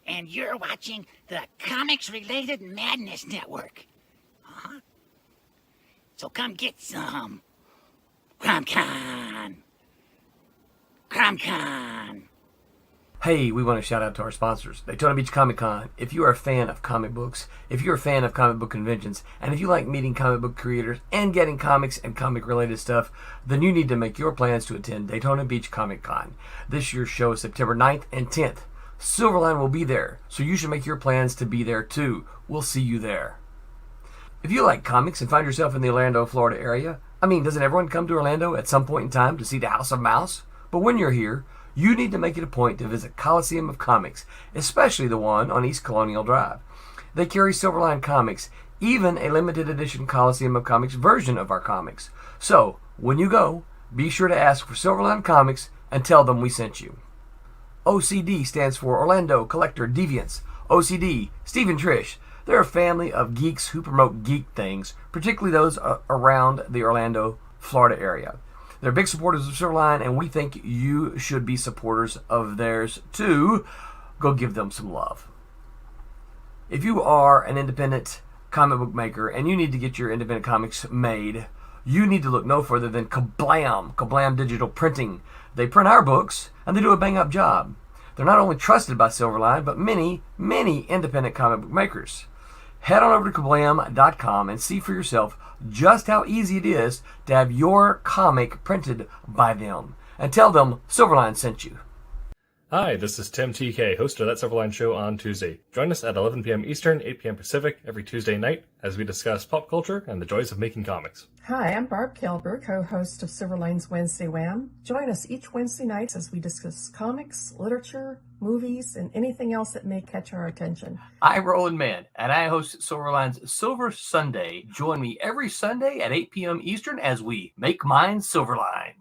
And you're watching the Comics Related Madness Network. Uh-huh. So come get some. CromCon. CromCon. Hey, we want to shout out to our sponsors, Daytona Beach Comic Con. If you are a fan of comic books, if you're a fan of comic book conventions, and if you like meeting comic book creators and getting comics and comic-related stuff, then you need to make your plans to attend Daytona Beach Comic Con. This year's show is September 9th and 10th. Silverline will be there, so you should make your plans to be there too. We'll see you there. If you like comics and find yourself in the Orlando, Florida area, doesn't everyone come to Orlando at some point in time to see the House of Mouse? But when you're here, you need to make it a point to visit Coliseum of Comics, especially the one on East Colonial Drive. They carry Silverline comics, even a limited edition Coliseum of Comics version of our comics. So, when you go, be sure to ask for Silverline Comics and tell them we sent you. OCD stands for Orlando Collector Deviants. OCD, Steve and Trish, they're a family of geeks who promote geek things, particularly those around the Orlando, Florida area. They're big supporters of Silverline, and we think you should be supporters of theirs too. Go give them some love. If you are an independent comic book maker and you need to get your independent comics made, you need to look no further than Kablam! Kablam Digital Printing. They print our books, and they do a bang-up job. They're not only trusted by Silverline, but many, many independent comic book makers. Head on over to kablam.com and see for yourself just how easy it is to have your comic printed by them. And tell them Silverline sent you. Hi, this is Tim TK, host of That Silverline Show on Tuesday. Join us at 11 p.m. Eastern, 8 p.m. Pacific every Tuesday night as we discuss pop culture and the joys of making comics. Hi, I'm Barb Kilber, co-host of Silverline's Wednesday Wham. Join us each Wednesday night as we discuss comics, literature, movies, and anything else that may catch our attention. I'm Roland Mann, and I host Silverline's Silver Sunday. Join me every Sunday at 8 p.m. Eastern as we make mine Silverline.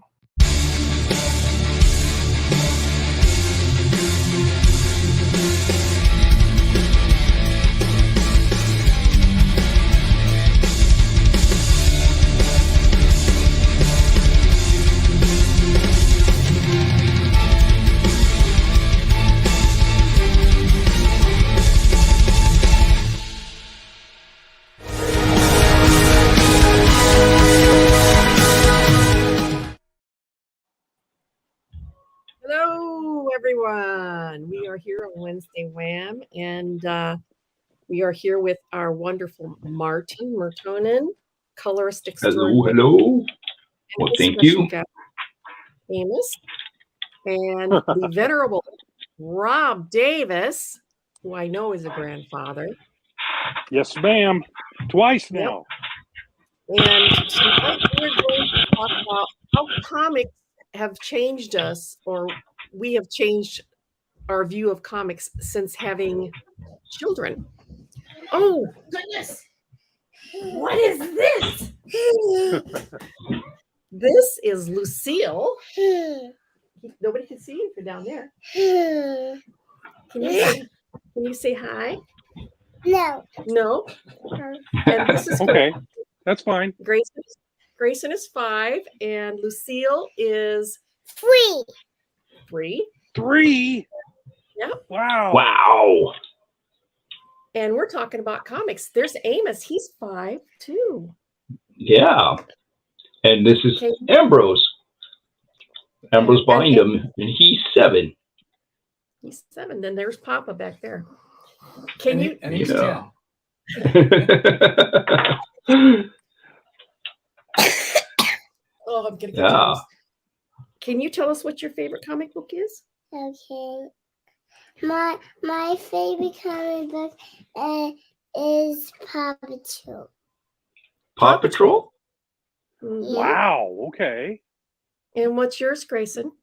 Everyone, we are here on Wednesday Wham, and we are here with our wonderful Martin Mertonen, colorist extraordinary. Hello. Well, thank you. Amos, and the venerable Rob Davis, who I know is a grandfather. Yes, ma'am. Twice now. Yep. And tonight we're going to talk about how comics have changed us, or we have changed our view of comics since having children. Oh, goodness. What is this? This is Lucille. Nobody can see you if you're down there. Can you say hi? No. No? And this is okay. That's fine. Grayson is 5, and Lucille is 3. 3? Yep. Wow. And we're talking about comics. There's Amos. He's 5 too. Yeah. And this is Ambrose. Ambrose Bindum, and he's 7. He's 7. Then there's Papa back there. Can you? And he's 10. Oh, I'm gonna get jealous. Can you tell us what your favorite comic book is? Okay. My favorite comic book is Paw Patrol. Paw Patrol? Mm-hmm. Wow. Okay. And what's yours, Grayson?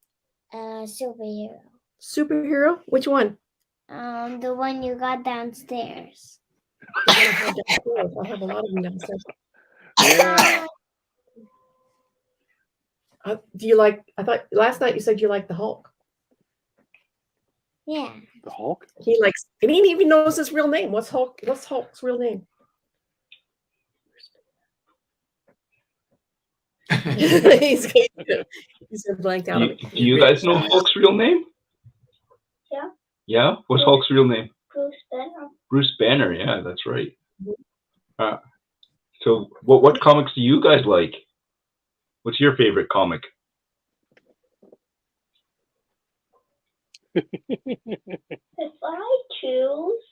Superhero. Superhero? Which one? The one you got downstairs. The one I have downstairs. I have a lot of them downstairs. Yeah. Do you like? I thought last night you said you liked the Hulk. Yeah. The Hulk? He likes, and he even knows his real name. What's Hulk's real name? he's blanked out. Do you guys know Hulk's real name? Yeah. Yeah? What's Hulk's real name? Bruce Banner. Bruce Banner. Yeah, that's right. So what comics do you guys like? What's your favorite comic? If I choose,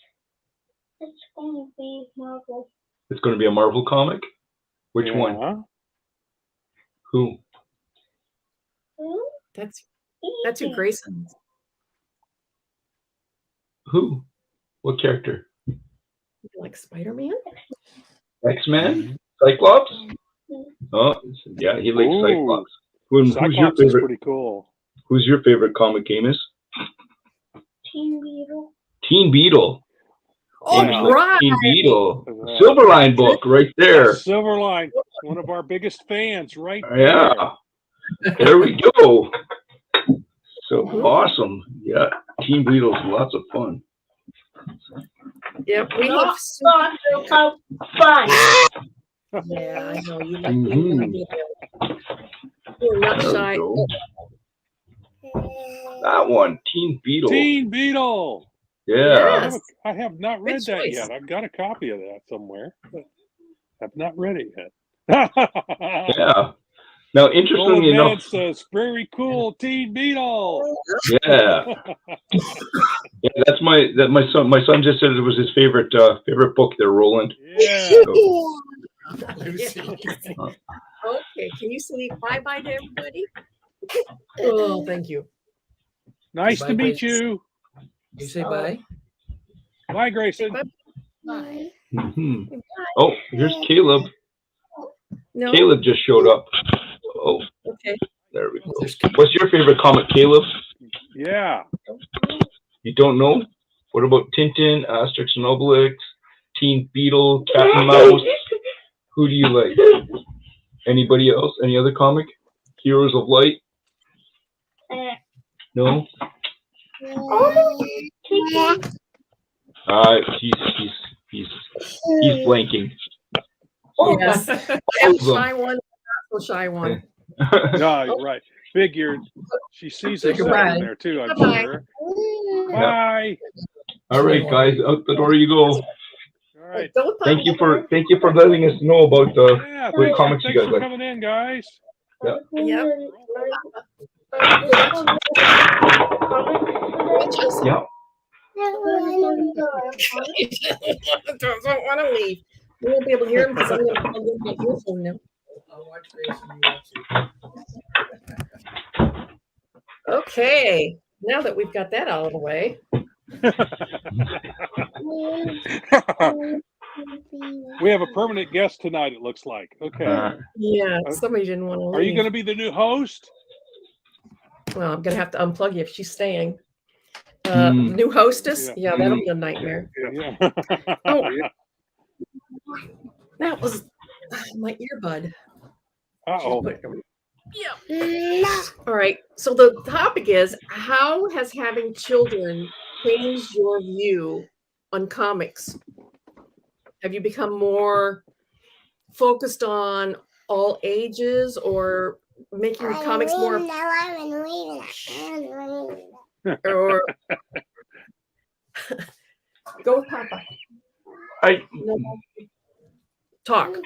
it's going to be Marvel. It's going to be a Marvel comic? Which one? Yeah. Who? Who? That's who Grayson. Who? What character? Like Spider-Man? X-Men? Cyclops? Oh, yeah, he likes Ooh. Cyclops. Who's your Cyclops is favorite? pretty cool. Who's your favorite comic, Amos? Teen Beetle. Teen Beetle. Oh, Amos likes right. Teen Beetle. Silverline book right there. Silverline, one of our biggest fans, right Yeah. There we go. So awesome. Yeah. Teen Beetle's lots of fun. Yep, we have. Not fun, so fun. Yeah, I know you like Mhm. You're not There shy. we go. That one, Teen Beetle. Teen Beetle. Yeah. Yes. I have not read Good that choice. yet. I've got a copy of that somewhere, but I've not read it yet. Yeah. Now, Old interestingly man enough, says, "Very cool, Teen Beetle." yeah, yeah, that's my son. My son just said it was his favorite book there, Roland. Yeah. So, Okay, can you say bye-bye to everybody? Oh, thank you. Nice to Bye, meet Grace. you. You say bye. Bye, Grayson. Bye. mhm. Oh, here's Caleb. No? Caleb just showed up. Oh, Okay. there we go. What's your favorite comic, Caleb? Yeah. You don't know? What about Tintin, Asterix and Obelix, Teen Beetle, Captain Mouse? Who do you like? Anybody else? Any other comic? Heroes of Light? No? He's blanking. Yes. I have a shy one, not so shy one. No, you're right. Figured. She sees herself Goodbye. in there too, I'm Bye-bye. sure. Bye. All right, guys, out the door you go. All right. Don't Thank you for letting us know about Yeah, what comics you thanks guys for like. coming in, guys. Yep. Yeah. Don't want to leave. We won't be able to hear him because I'm going to plug in my earphone now. Okay, now that we've got that out of the way. We have a permanent guest tonight, it looks like. Okay. Yeah, somebody didn't want to leave. Are you going to be the new host? Well, I'm going to have to unplug you if she's staying. New hostess? Yeah, that'll be a nightmare. Yeah. Oh, that was my earbud. Uh-oh. Yeah. All right. So the topic is, how has having children changed your view on comics? Have you become more focused on all ages or making comics more? Or go with Papa. Talk.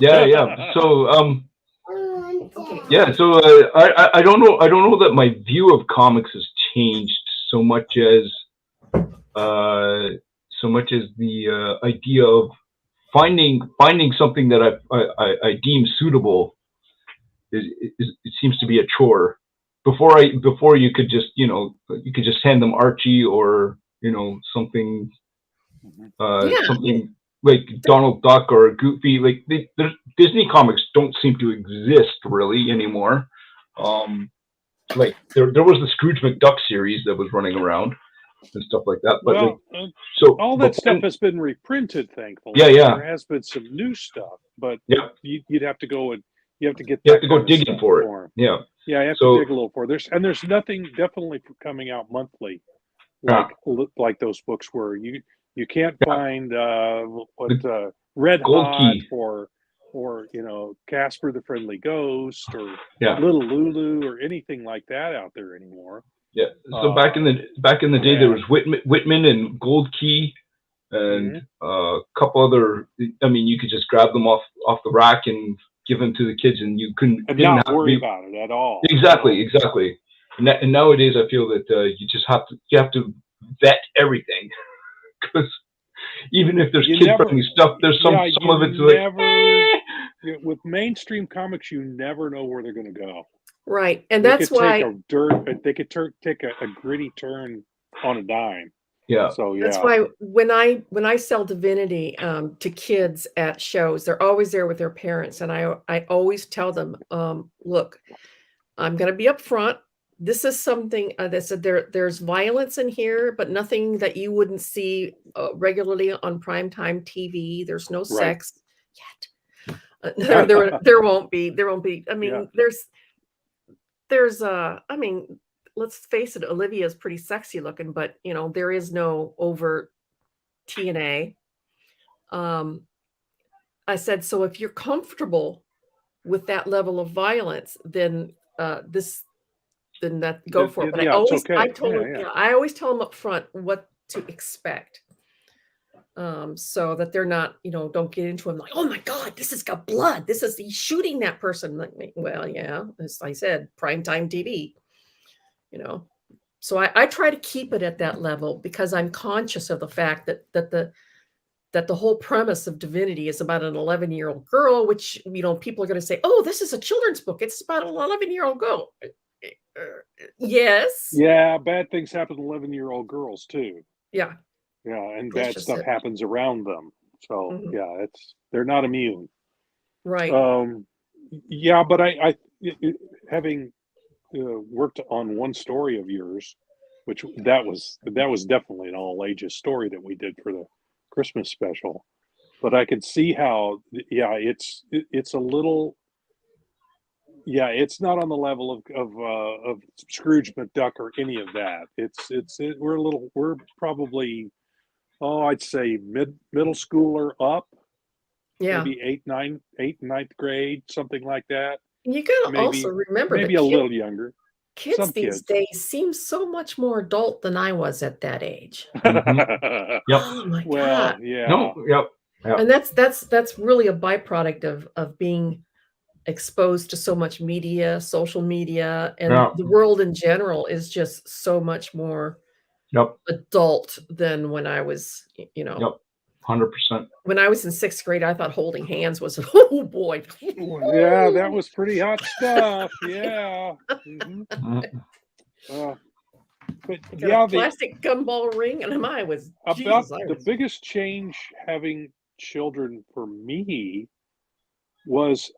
Yeah. So Okay. yeah. So I don't know. I don't know that my view of comics has changed so much as the idea of finding something that I deem suitable is it seems to be a chore. Before you could just hand them Archie or something something like Donald Duck or Goofy. Like Disney comics don't seem to exist really anymore. Like there was the Scrooge McDuck series that was running around and stuff like that. But Well, so all that stuff has been reprinted, thankfully. Yeah. There has been some new stuff, but you'd have to go and you have to go digging for it. Yeah. Yeah, you have to dig a little for it. There's nothing definitely coming out monthly like those books were. You can't find Red Gold Hot Key. or Casper the Friendly Ghost or Yeah. Little Lulu or anything like that out there anymore. Yeah. So back in the day, there was Whitman and Gold Key, and a couple other. I mean, you could just grab them off the rack and give them to the kids, and you didn't not have worry to be, about it at all. Exactly. And nowadays, I feel that you have to vet everything, because even if there's kid-friendly stuff, there's some of it's like. With mainstream comics, you never know where they're going to go. Right, and that's why they could take a gritty turn on a dime. Yeah. So that's why when I sell Divinity to kids at shows, they're always there with their parents, and I always tell them, look, I'm going to be upfront. This is something that said there's violence in here, but nothing that you wouldn't see regularly on primetime TV. There's no sex yet. There won't be. I mean, there's I mean, let's face it, Olivia's pretty sexy looking, but there is no overt TNA. I said, so if you're comfortable with that level of violence, then that go for it. But I always tell them up front what to expect. So that they're not, don't get into them like, oh my God, this has got blood. He's shooting that person. Like, well, yeah, as I said, primetime TV, So I try to keep it at that level because I'm conscious of the fact that the whole premise of Divinity is about an 11-year-old girl, which, people are going to say, oh, this is a children's book. It's about an 11-year-old girl. Yes. Yeah, bad things happen to 11-year-old girls too. Yeah. Yeah, and bad stuff happens around them. So they're not immune. Right. Yeah, but I having worked on one story of yours, which that was definitely an all ages story that we did for the Christmas special. But I could see how it's a little. Yeah, it's not on the level of Scrooge McDuck or any of that. We're probably, I'd say middle schooler up. Yeah. Maybe 8th, 9th grade, something like that. You gotta also remember maybe a little younger. Kids these days seem so much more adult than I was at that age. Mm-hmm. Yep. Oh my God. Yeah. No, yep. And that's really a byproduct of being exposed to so much media, social media, and the world in general is just so much more adult than when I was, 100%. When I was in 6th grade, I thought holding hands was, oh boy. Yeah, that was pretty hot stuff. Yeah. Mm-hmm. But a plastic gumball ring, and I was the biggest change having children for me was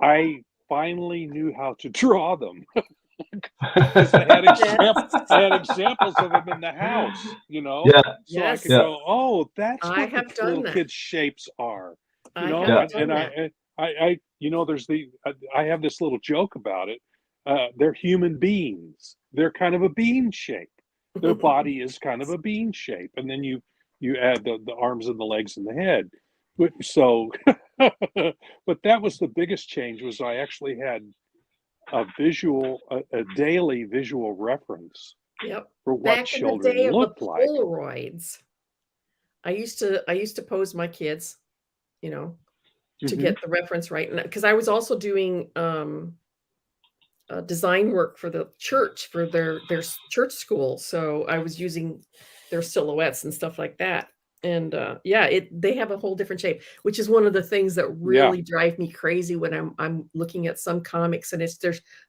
I finally knew how to draw them. I had examples of them in the house, Yeah. So I could go, oh, that's what the little kids' shapes are, I have this little joke about it. They're human beings. They're kind of a bean shape. Their body is kind of a bean shape, and then you add the arms and the legs and the head. So, but that was the biggest change. Was I actually had a daily visual reference for what Back children in the day looked of the like. Polaroids, I used to pose my kids, to get the reference right, because I was also doing design work for the church for their church school, so I was using their silhouettes and stuff like that. And they have a whole different shape, which is one of the things that really drive me crazy when I'm looking at some comics, and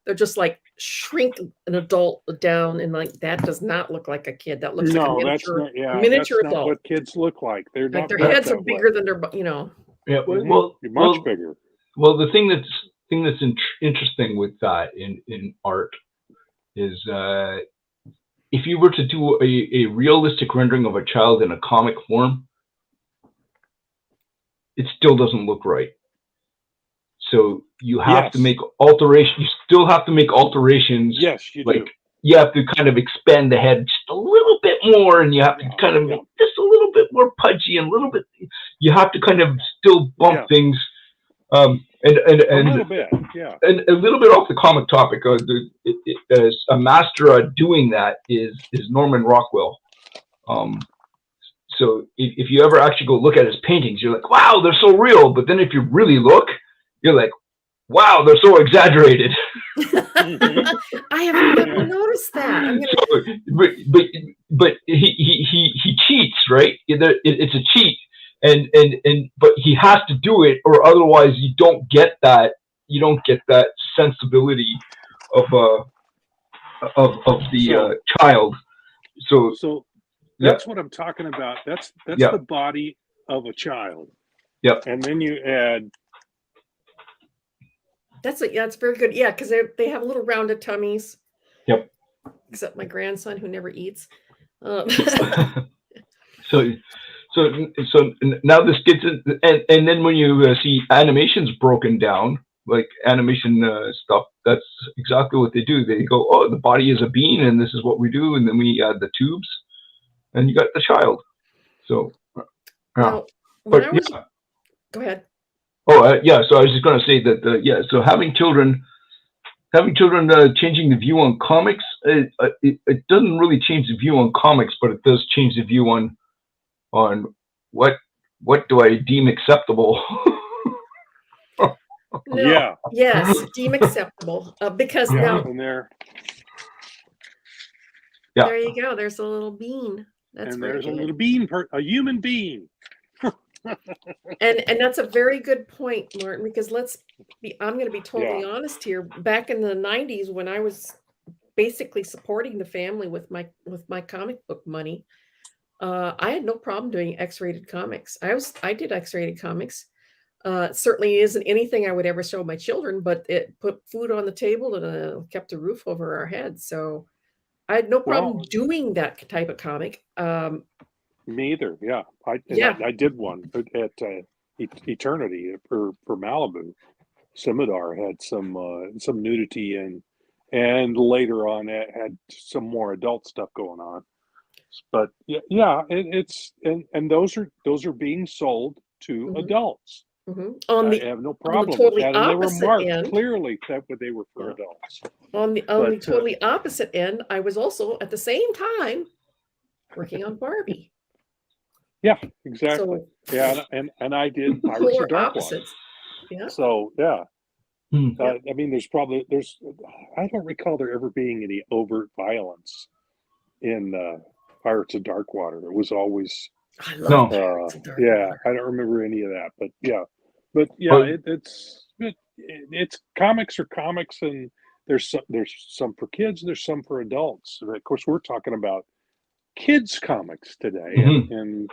they're just like shrink an adult down, and like that does not look like a kid. That looks like a miniature, that's adult. not what kids look like. They're like not their heads are bigger than their, Yeah, much bigger. Well, the thing that's interesting with that in art is if you were to do a realistic rendering of a child in a comic form, it still doesn't look right. So you have to make alterations. You still have to make alterations. Yes, you do. You have to kind of expand the head just a little bit more, and you have to kind of make this a little bit more pudgy and a little bit. You have to kind of still bump things. A and little bit, yeah. and a little bit off the comic topic. A master at doing that is Norman Rockwell. So if you ever actually go look at his paintings, you're like, wow, they're so real. But then if you really look, you're like, wow, they're so exaggerated. I have never noticed that. I'm gonna... So, but he cheats, right? It's a cheat, and but he has to do it, or otherwise you don't get that sensibility of the child. So that's what I'm talking about. That's the body of a child. Yep. And then you add. That's very good. Yeah, because they have little rounded tummies. Yep. Except my grandson, who never eats. So now this gets in, and then when you see animations broken down, like animation stuff, that's exactly what they do. They go, oh, the body is a bean, and this is what we do, and then we add the tubes, and you got the child. So, now, but go ahead. Oh yeah, so I was just going to say that so having children changing the view on comics, it doesn't really change the view on comics, but it does change the view on what do I deem acceptable. No, yeah. Yes, deem acceptable because now there you go. There's a little bean. That's and very there's good. a little bean, a human being. And that's a very good point, Martin, because I'm going to be totally honest here. Back in the 90s, when I was basically supporting the family with my comic book money, I had no problem doing X-rated comics. I did X-rated comics. Certainly isn't anything I would ever show my children, but it put food on the table and kept a roof over our heads. So I had no problem doing that type of comic. Me either. Yeah. I did one at Eternity for Malibu. Scimitar had some nudity and later on it had some more adult stuff going on. But it's those are being sold to adults. Mm-hmm. I have no problem with that, and they were marked clearly that they were for adults. On the totally opposite end, I was also at the same time working on Barbie. Yeah, exactly. So, and I did Pirates of Dark Water. Yeah. So I mean, I don't recall there ever being any overt violence in Pirates of Darkwater. It was always I love Pirates of Darkwater. I don't remember any of that, but it's comics are comics, and there's some for kids, there's some for adults. And of course, we're talking about kids comics today, and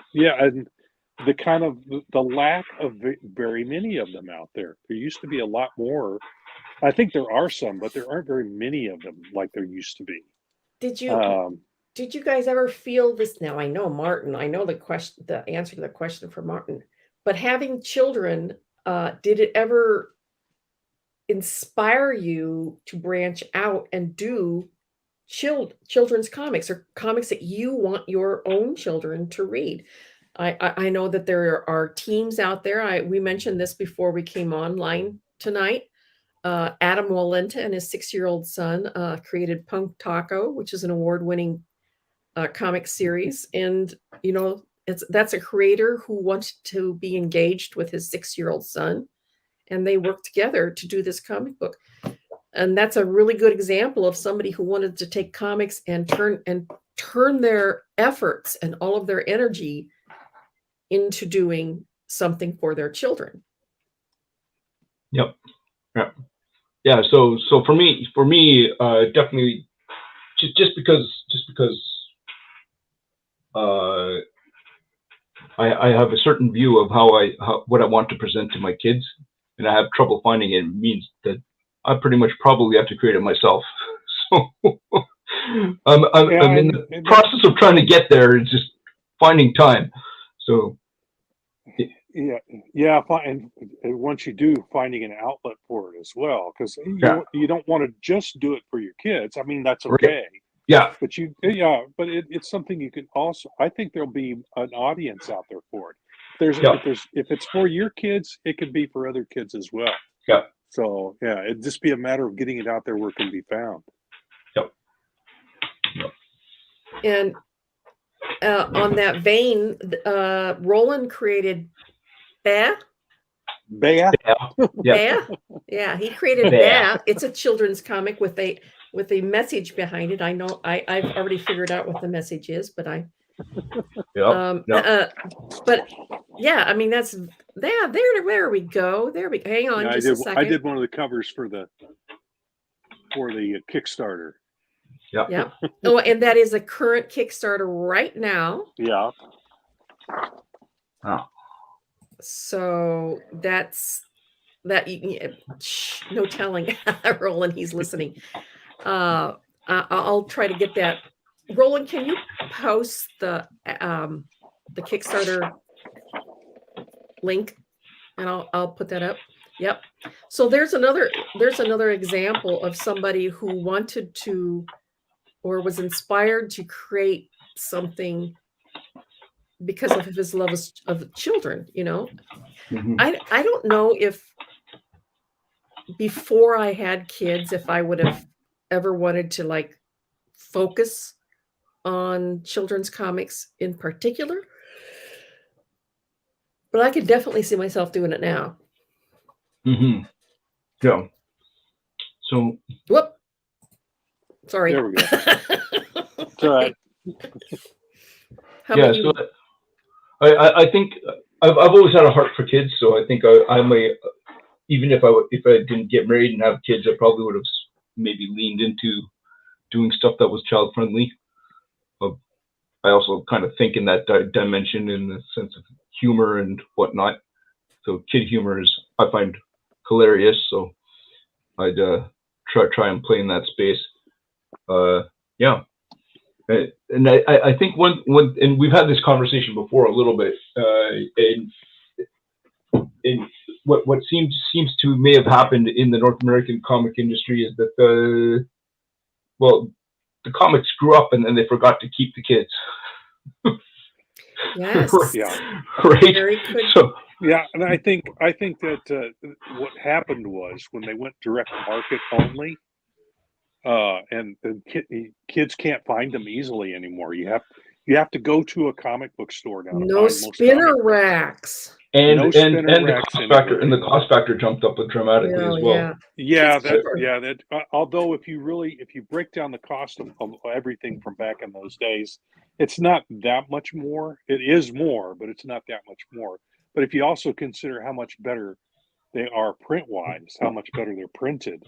the kind of the lack of very many of them out there. There used to be a lot more. I think there are some, but there aren't very many of them like there used to be. Did you guys ever feel this? Now I know Martin. I know the answer to the question for Martin. But having children, did it ever inspire you to branch out and do children's comics or comics that you want your own children to read? I know that there are teams out there. We mentioned this before we came online tonight. Adam Walenta and his 6-year-old son created Punk Taco, which is an award-winning comic series. And, that's a creator who wants to be engaged with his 6-year-old son. And they worked together to do this comic book. And that's a really good example of somebody who wanted to take comics and turn their efforts and all of their energy into doing something for their children. Yep. Yeah. So for me, definitely, just because I have a certain view of what I want to present to my kids, and I have trouble finding it, means that I pretty much probably have to create it myself. So I'm in the process of trying to get there. It's just finding time. So and once you do, finding an outlet for it as well, because you don't want to just do it for your kids. I mean, that's okay. Yeah, but it's something you can also. I think there'll be an audience out there for it. If it's for your kids, it could be for other kids as well. Yeah. So yeah, it'd just be a matter of getting it out there where it can be found. Yep. And on that vein, Roland created Bear. Bea? Yeah. Yeah, he created Bear. Bear. It's a children's comic with a message behind it. I know I've already figured out what the message is, but but yeah, I mean that's there we go. Hang on Yeah, just a second. I did one of the covers for the Kickstarter. Yeah. Oh, and that is a current Kickstarter right now. Yeah. Oh. So that's that. No telling, Roland. He's listening. I'll try to get that. Roland, can you post the Kickstarter link, and I'll put that up. Yep. So there's another example of somebody who wanted to or was inspired to create something because of his love of children. Mhm. I don't know if before I had kids, if I would have ever wanted to like focus on children's comics in particular, but I could definitely see myself doing it now. Mm-hmm. Yeah. So. Whoop. Sorry. There we go. It's all right. Yeah. So I think I've always had a heart for kids, so I think I may, even if I didn't get married and have kids, I probably would have maybe leaned into doing stuff that was child friendly. I also kind of think in that dimension in the sense of humor and whatnot. So kid humor is I find hilarious. So I'd try and play in that space. Yeah. And I think one and we've had this conversation before a little bit. In what seems to may have happened in the North American comic industry is that the comics grew up and then they forgot to keep the kids. Yes. Yeah. Right. So yeah, and I think that what happened was when they went direct market only, and kids can't find them easily anymore. You have to go to a comic book store now. No spinner racks. And no spinner racks and the cost factor jumped up dramatically as well. Yeah. Although if you break down the cost of everything from back in those days, it's not that much more. It is more, but it's not that much more. But if you also consider how much better they are print wise, how much better they're printed,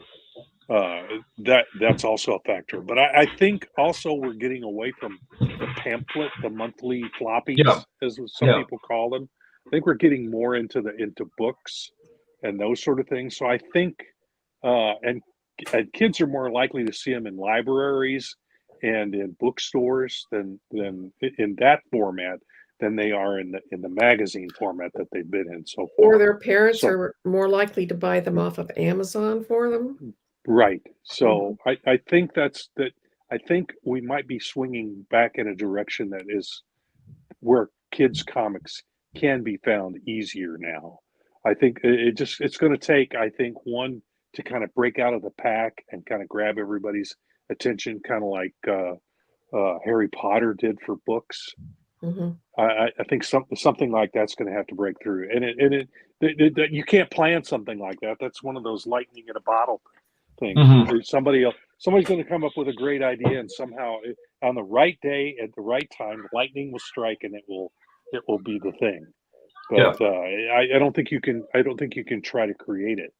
that's also a factor. But I think also we're getting away from the pamphlet, the monthly floppies, as some people call them. I think we're getting more into books and those sort of things. So I think, and kids are more likely to see them in libraries and in bookstores than in that format than they are in the magazine format that they've been in so far. Or their parents are more likely to buy them off of Amazon for them. Right. So I think I think we might be swinging back in a direction that is where kids comics can be found easier now. I think it's going to take, I think, one to kind of break out of the pack and kind of grab everybody's attention, kind of like Harry Potter did for books. Mm-hmm. I think something like that's going to have to break through, and you can't plan something like that. That's one of those lightning in a bottle things. Mm-hmm. Somebody's going to come up with a great idea, and somehow on the right day at the right time, lightning will strike, and it will be the thing. But I don't think you can. I don't think you can try to create it.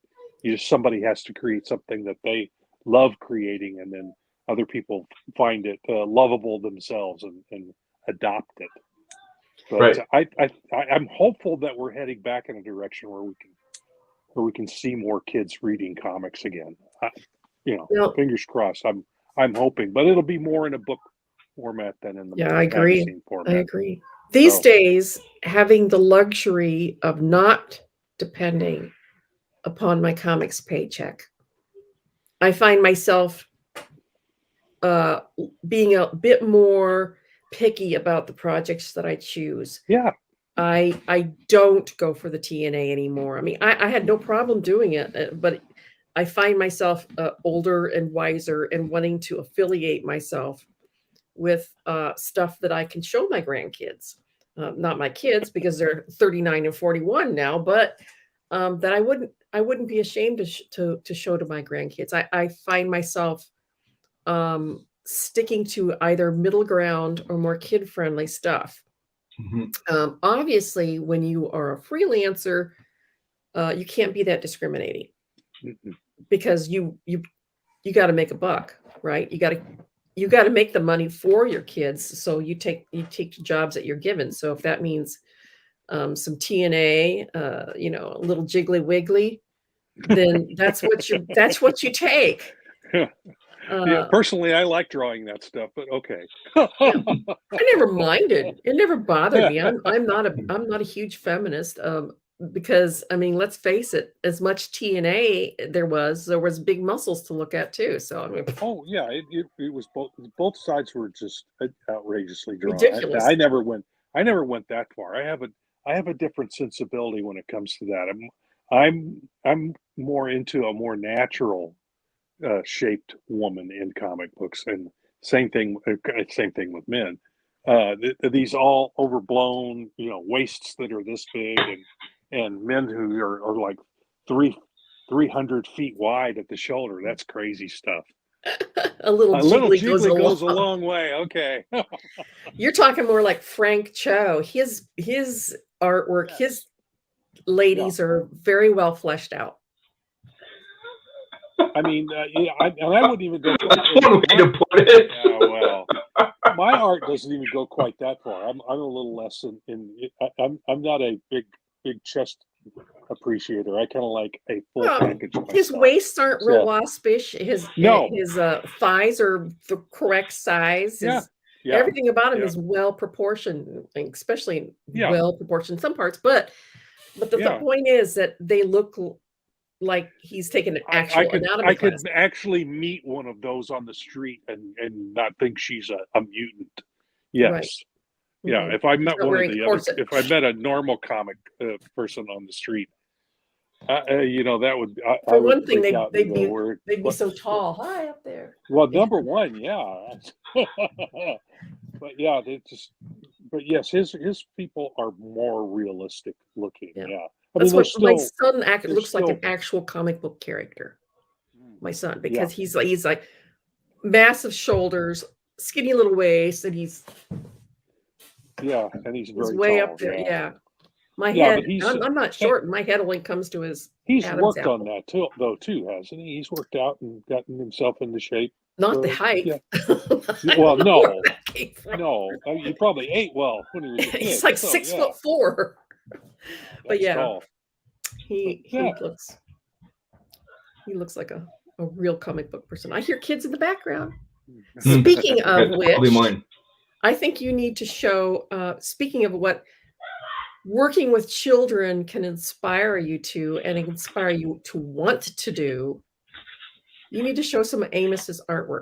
Somebody has to create something that they love creating, and then other people find it lovable themselves and adopt it. But I'm hopeful that we're heading back in a direction where we can see more kids reading comics again. Fingers crossed. I'm hoping, but it'll be more in a book format than in the magazine format. I agree. These days, having the luxury of not depending upon my comics paycheck, I find myself being a bit more picky about the projects that I choose. Yeah. I don't go for the TNA anymore. I mean, I had no problem doing it, but I find myself older and wiser and wanting to affiliate myself with stuff that I can show my grandkids. Not my kids because they're 39 and 41 now, but that I wouldn't be ashamed to show to my grandkids. I find myself sticking to either middle ground or more kid friendly stuff. Obviously, when you are a freelancer, you can't be that discriminating because you got to make a buck, right? You got to make the money for your kids, so you take jobs that you're given. So if that means some TNA, a little jiggly wiggly, then that's what you take. Yeah, personally, I like drawing that stuff, but okay. I never minded. It never bothered me. I'm not a huge feminist because I mean, let's face it. As much TNA there was big muscles to look at too. So I mean, Oh yeah, it was both sides were just outrageously drawn. ridiculous. I never went that far. I have a different sensibility when it comes to that. I'm more into a more natural shaped woman in comic books, and same thing with men. These all overblown, waists that are this big, and men who are like 300 feet wide at the shoulder. That's crazy stuff. A little jiggly goes a long way. Okay. You're talking more like Frank Cho. His artwork, his ladies are very well fleshed out. I mean, I wouldn't even go. That's one way to put it. Yeah, well, my art doesn't even go quite that far. I'm a little less I'm not a big chest appreciator. I kind of like a full package. His waists aren't real waspish. His thighs are the correct size. Everything about him is well proportioned, especially well proportioned some parts. But the point is that they look like he's taken an actual anatomy I class. could actually meet one of those on the street and not think she's a mutant. Yes. Right. Yeah. If I met if I met a normal comic person on the street, that would. For one thing, they'd be so tall, high up there. Well, number one, yeah. But yeah, but yes, his people are more realistic looking. Yeah. That's what my son looks like, an actual comic book character. My son, because he's like massive shoulders, skinny little waist, and he's very way tall, up there. Yeah. My head. I'm not short. My head only comes to his. He's worked on that too, hasn't he? He's worked out and gotten himself into shape. Not the height. Yeah. Well, no. You probably ate well when he was a kid. He's like 6'4". But tall. He looks like a real comic book person. I hear kids in the background. Speaking of which, I think you need to show. Speaking of what working with children can inspire you to, and inspire you to want to do, you need to show some of Amos's artwork.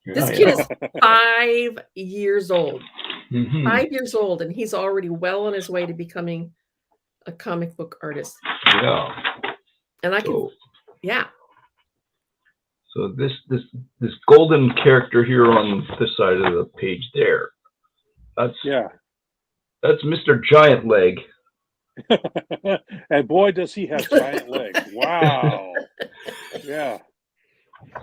This kid is 5 years old. 5 years old, and he's already well on his way to becoming a comic book artist. Yeah. And So this golden character here on this side of the page there. That's Mr. Giant Leg. And boy, does he have giant legs. Wow. Yeah.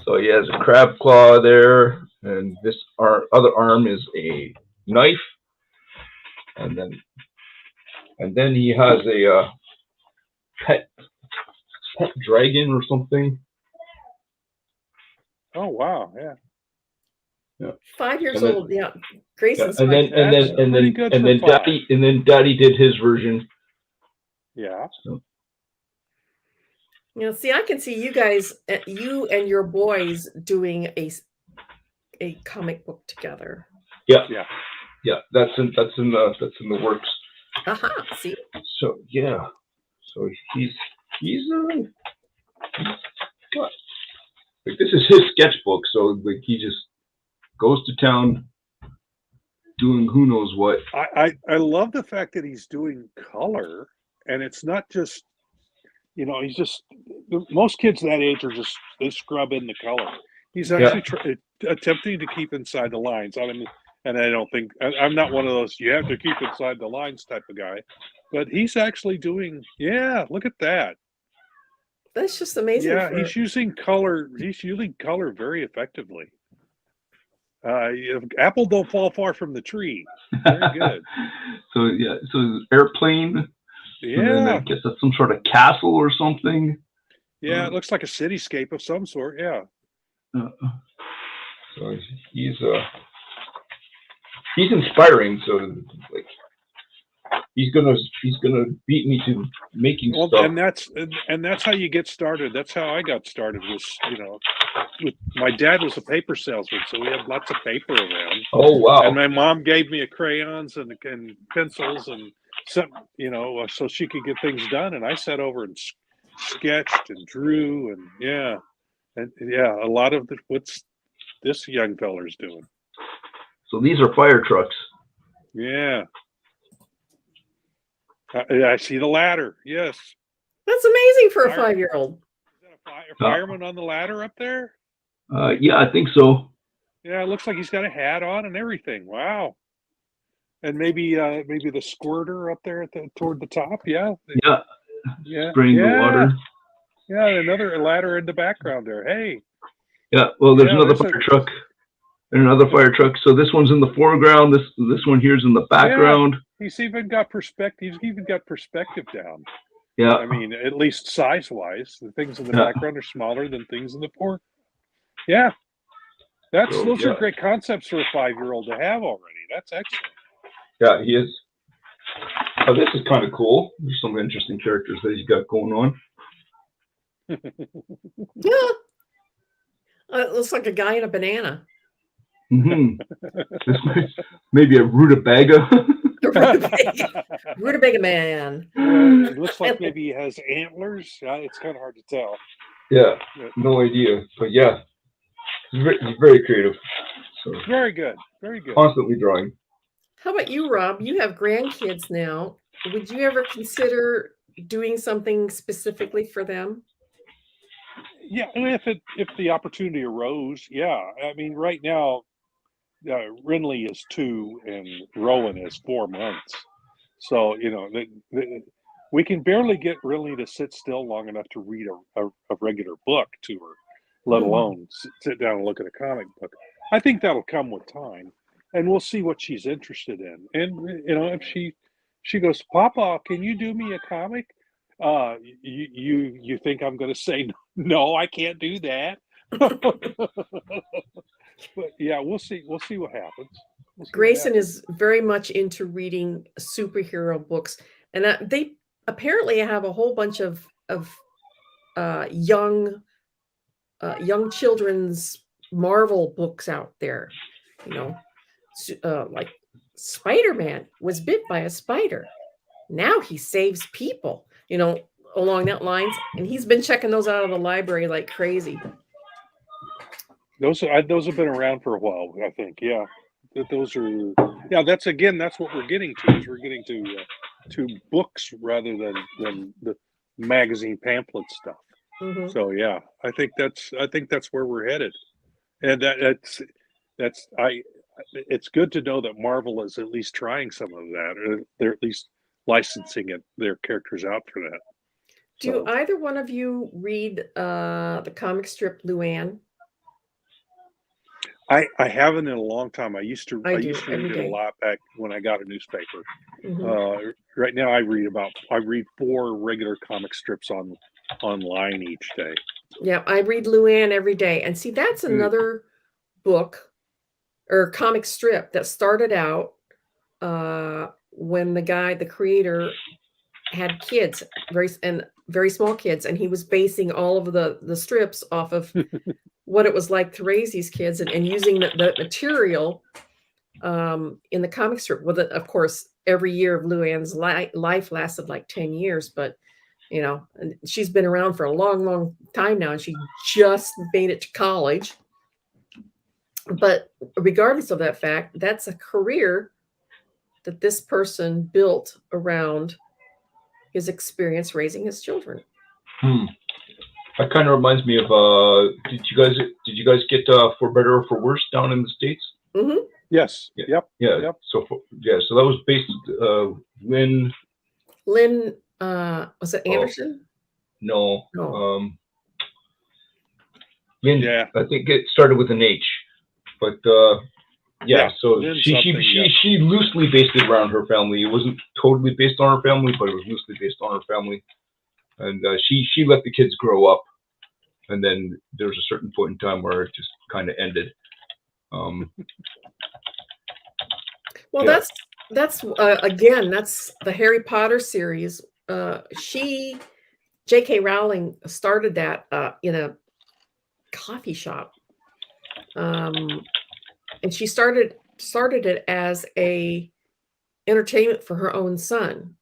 So he has a crab claw there, and this other arm is a knife, and then he has a pet dragon or something. Oh wow! Yeah. 5 years old. Yeah. Grayson's and then Daddy did his version. Yeah. So. See, I can see you guys, you and your boys, doing a comic book together. Yeah. That's in the works. See. So yeah. So he's like, this is his sketchbook. So like he just goes to town, doing who knows what. I love the fact that he's doing color, and it's not just, he's just, most kids that age are just, they scrub in the color. He's actually attempting to keep inside the lines. And I don't think, I'm not one of those, you have to keep inside the lines type of guy, but he's actually doing, look at that. That's just amazing. Yeah, he's using color. He's using color very effectively. Apple don't fall far from the tree. Very good. So airplane. Yeah. And then I guess that's some sort of castle or something. Yeah, it looks like a cityscape of some sort. Yeah. So he's inspiring. So like he's gonna beat me to making stuff. And that's how you get started. That's how I got started. With my dad was a paper salesman, so we had lots of paper around. Oh wow! And my mom gave me crayons and pencils and some, so she could get things done. And I sat over and sketched and drew and a lot of what's this young feller's doing. So these are fire trucks. Yeah. I see the ladder. Yes. That's amazing for a 5-year-old. Is that a fireman on the ladder up there? Yeah, I think so. Yeah, it looks like he's got a hat on and everything. Wow. And maybe the squirter up there toward the top. Yeah. Yeah. Spraying the water. Yeah, another ladder in the background there. Hey. Yeah. Well, there's another fire truck. And another fire truck. So this one's in the foreground. This one here's in the background. Yeah, he's even got perspective. He's even got perspective down. Yeah. I mean, at least size-wise, the things in the background are smaller than things in the foreground. Yeah. Those are great concepts for a 5-year-old to have already. That's excellent. Yeah, he is. Oh, this is kind of cool. There's some interesting characters that he's got going on. Yeah. It looks like a guy in a banana. Maybe a rutabaga. Rutabaga man. It looks like maybe he has antlers. It's kind of hard to tell. Yeah, no idea. But yeah, he's very creative. So very good. Very good. Constantly drawing. How about you, Rob? You have grandkids now. Would you ever consider doing something specifically for them? Yeah, if the opportunity arose, yeah. I mean, right now, Renly is 2 and Rowan is 4 months. So, we can barely get Renly to sit still long enough to read a regular book to her, let alone sit down and look at a comic book. I think that'll come with time, and we'll see what she's interested in. And, if she goes, Papa, can you do me a comic? You think I'm going to say, no, I can't do that. But yeah, we'll see what happens. Grayson is very much into reading superhero books, and they apparently have a whole bunch of young children's Marvel books out there. Like Spider-Man was bit by a spider. Now he saves people. Along that lines, and he's been checking those out of the library like crazy. Those have been around for a while, I think. Yeah, those are. Yeah, that's what we're getting to. Is we're getting to books rather than the magazine pamphlet stuff. Mm-hmm. So yeah, I think that's where we're headed, and it's good to know that Marvel is at least trying some of that, or they're at least licensing their characters out for that. Do either one of you read the comic strip Luann? I haven't in a long time. I used to read it a lot back when I got a newspaper. Mm-hmm. Right now, I read 4 regular comic strips online each day. Yeah, I read Luann every day, and see that's another book or comic strip that started out when the creator had kids, very small kids, and he was basing all of the strips off of what it was like to raise these kids and using the material in the comic strip. Well, of course, every year of Luann's life lasted like 10 years, but she's been around for a long, long time now, and she just made it to college. But regardless of that fact, that's a career that this person built around his experience raising his children. That kind of reminds me of did you guys get For Better or For Worse down in the States? Mm-hmm. Yes. Yeah. Yep. Yeah. Yep. So that was based Lynn. Was it Anderson? No. No. Lynn. Yeah. I think it started with an H, but yeah. So Lynn she loosely based it around her family. It wasn't totally based on her family, but it was loosely based on her family. And she let the kids grow up, and then there was a certain point in time where it just kind of ended. Well, yeah. that's again, that's the Harry Potter series. J.K. Rowling started that in a coffee shop, and she started it as a entertainment for her own son,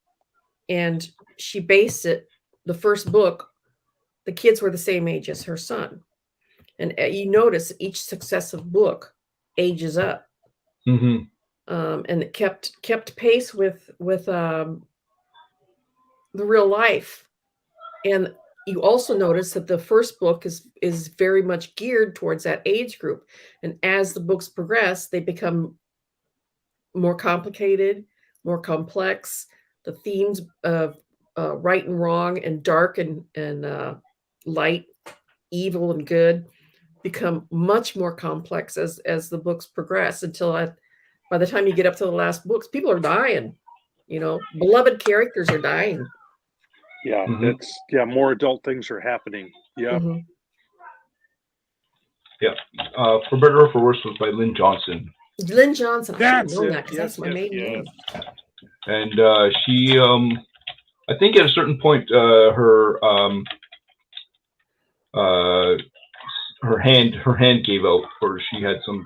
and she based it. The first book, the kids were the same age as her son, and you notice each successive book ages up. Mm-hmm. And it kept pace with the real life. And you also notice that the first book is very much geared towards that age group, and as the books progress, they become more complicated, more complex. The themes of right and wrong, and dark and light, evil and good, become much more complex as the books progress, until by the time you get up to the last books, people are dying. Beloved characters are dying. Yeah, Mm-hmm. more adult things are happening. Yeah. Mm-hmm. Yeah. For Better or For Worse was by Lynn Johnson. Lynn Johnson. I should have known that, because Yes, that's my maiden name. And she, I think at a certain point, her hand gave out, or she had some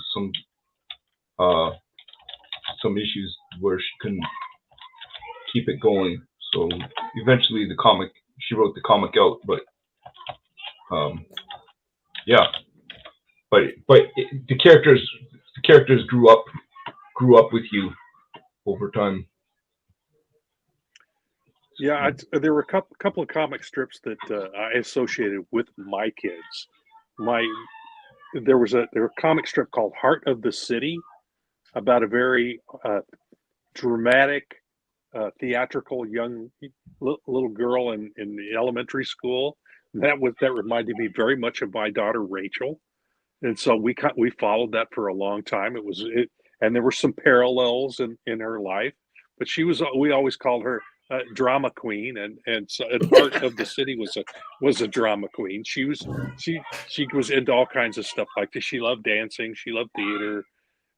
issues where she couldn't keep it going. So eventually, she wrote the comic out. But yeah, but the characters grew up with you over time. Yeah, there were a couple of comic strips that I associated with my kids. There was a comic strip called Heart of the City, about a very dramatic, theatrical young little girl in elementary school. That reminded me very much of my daughter Rachel, and so we followed that for a long time. And there were some parallels in her life, but we always called her drama queen, and Heart of the City was a drama queen. She was into all kinds of stuff like this. She loved dancing, she loved theater,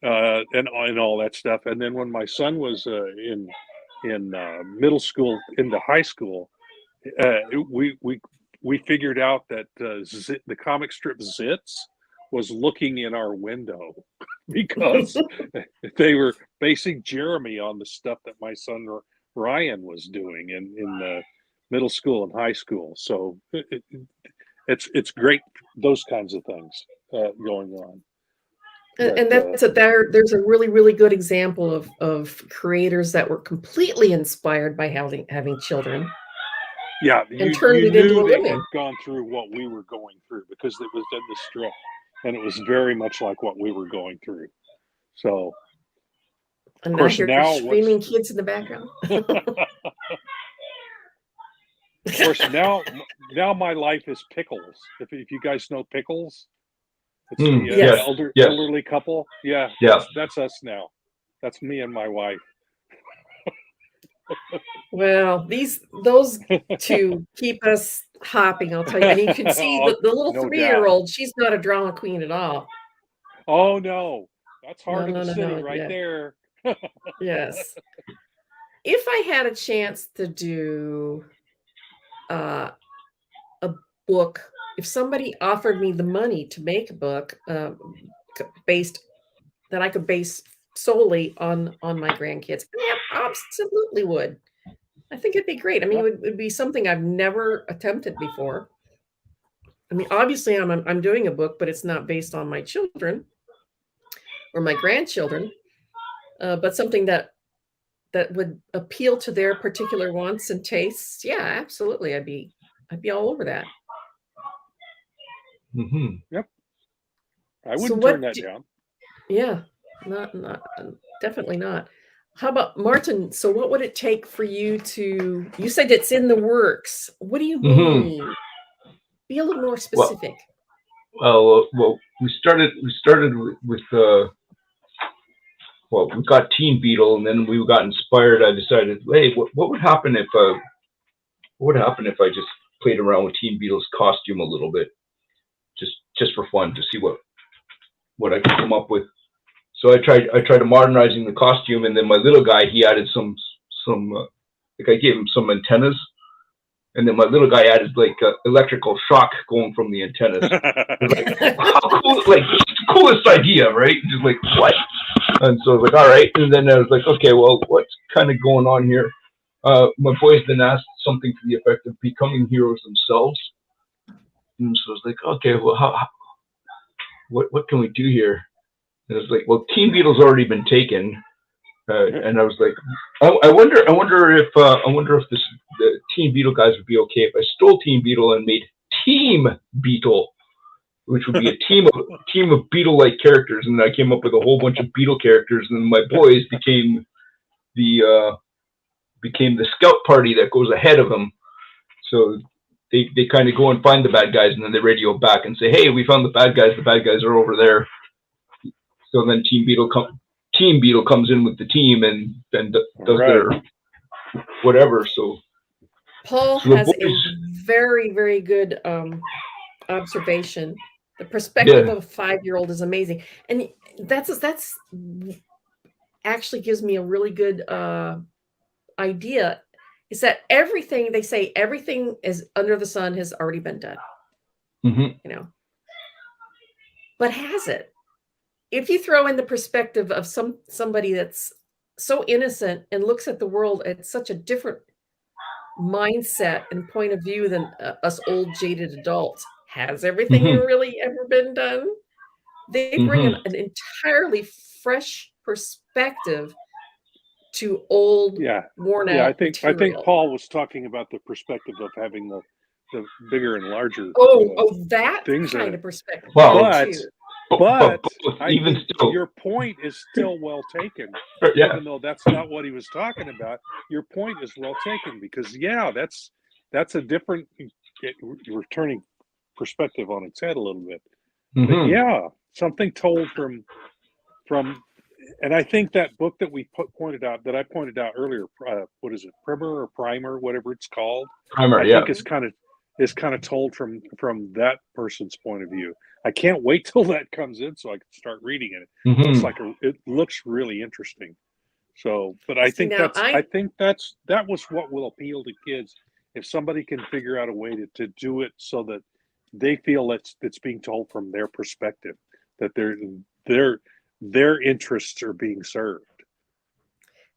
and all that stuff. And then when my son was in middle school into high school, we figured out that the comic strip Zitz was looking in our window because they were basing Jeremy on the stuff that my son Ryan was doing in middle school and high school. So it's great, those kinds of things going on. And there's a really, really good example of creators that were completely inspired by having children. Yeah, and turned it into a living. Had gone through what we were going through, because it was in the strip, and it was very much like what we were going through. So, and of course, now screaming kids in the background. Of course, now my life is Pickles. If you guys know Pickles, it's the elderly couple. Yeah, that's us now. That's me and my wife. Well, those two keep us hopping, I'll tell you. And you can see the little 3-year-old, she's not a drama queen at all. Oh, no. That's Heart of the City right there. Yes. If I had a chance to do a book, if somebody offered me the money to make a book that I could base solely on my grandkids, I absolutely would. I think it'd be great. I mean, it would be something I've never attempted before. I mean, obviously I'm doing a book, but it's not based on my children. or my grandchildren, but something that would appeal to their particular wants and tastes. Yeah, absolutely. I'd be all over that. Mm-hmm. Yep. I So wouldn't what turn that do- down. Yeah, not definitely not. How about Martin? So what would it take for you to? You said it's in the works. What do you Mm-hmm. mean? Be a little more Well, specific. well, we started with well, we got Teen Beetle, and then we got inspired. I decided, hey, what would happen if I just played around with Teen Beetle's costume a little bit, just for fun, to see what I could come up with. So I tried modernizing the costume, and then my little guy, he added some like I gave him some antennas, and then my little guy added like electrical shock going from the antennas. Like, how cool! Like, the coolest idea, right? Just like, what? And so I was like, all right. And then I was like, okay, well, what's kind of going on here? My boys then asked something to the effect of becoming heroes themselves. And so I was like, okay, well, what can we do here? And I was like, well, Teen Beetle's already been taken. And I was like, I wonder if the Teen Beetle guys would be okay if I stole Teen Beetle and made Team Beetle, which would be a team of Beetle-like characters. And then I came up with a whole bunch of Beetle characters, and my boys became the scout party that goes ahead of them. So they kind of go and find the bad guys, and then they radio back and say, hey, we found the bad guys. The bad guys are over there. So then Team Beetle comes in with the team and does their whatever. So Paul has a very, very good observation. The perspective of a 5-year-old is amazing, and that's actually gives me a really good idea. Is that everything they say? Everything is under the sun has already been done. Mm-hmm. You know, but has it? If you throw in the perspective of somebody that's so innocent and looks at the world at such a different mindset and point of view than us old jaded adults, has everything really ever been done? They bring an entirely fresh perspective to old, worn out. Yeah, I think material. Paul was talking about the perspective of having the bigger and larger. That things kind of perspective. But I even think still, your point is still well taken. Yeah. Even though that's not what he was talking about, your point is well taken, because that's a different. You're turning perspective on its head a little bit. But yeah, something told from, and I think that book that we pointed out earlier, what is it, Primer, whatever it's called. Primer, I think it's kind of told from that person's point of view. I can't wait till that comes in so I can start reading it. It looks really interesting. So, but I think that was what will appeal to kids, if somebody can figure out a way to do it so that they feel it's being told from their perspective, that their interests are being served.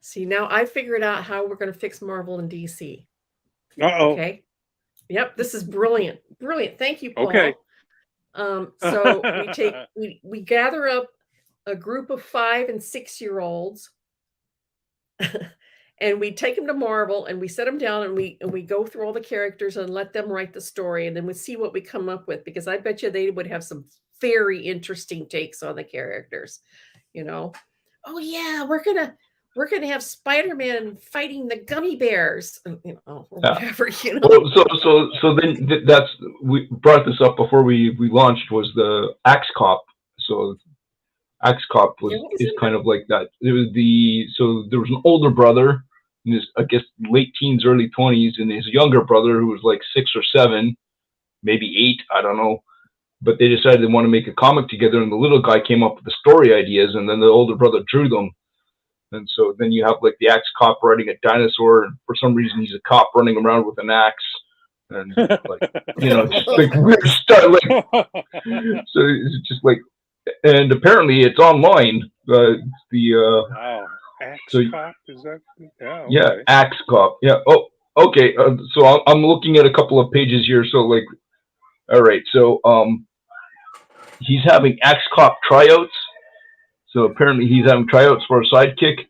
See, now I figured out how we're going to fix Marvel and DC. Uh-oh. Okay. Yep, this is brilliant. Brilliant. Thank you, Paul. Okay. So we gather up a group of 5 and 6-year-olds and we take them to Marvel and we set them down and we go through all the characters and let them write the story, and then we see what we come up with, because I bet you they would have some very interesting takes on the characters. You know, oh yeah, we're gonna have Spider-Man fighting the gummy bears, you know, or whatever, you know. So then we brought this up before we launched, was the Axe Cop. So Axe Cop is kind of like that. It was there was an older brother in his, I guess, late teens, early 20s, and his younger brother who was like 6 or 7, maybe 8, I don't know. But they decided they want to make a comic together, and the little guy came up with the story ideas, and then the older brother drew them. And so then you have like the Axe Cop riding a dinosaur, and for some reason he's a cop running around with an axe, and like, you know, just like weird stuff. Like, so it's just like, and apparently it's online. Wow, Axe Cop, is that? Okay. Yeah, Axe Cop. Yeah. Oh, okay. So I'm looking at a couple of pages here. So like, all right. So he's having Axe Cop tryouts. So apparently he's having tryouts for a sidekick.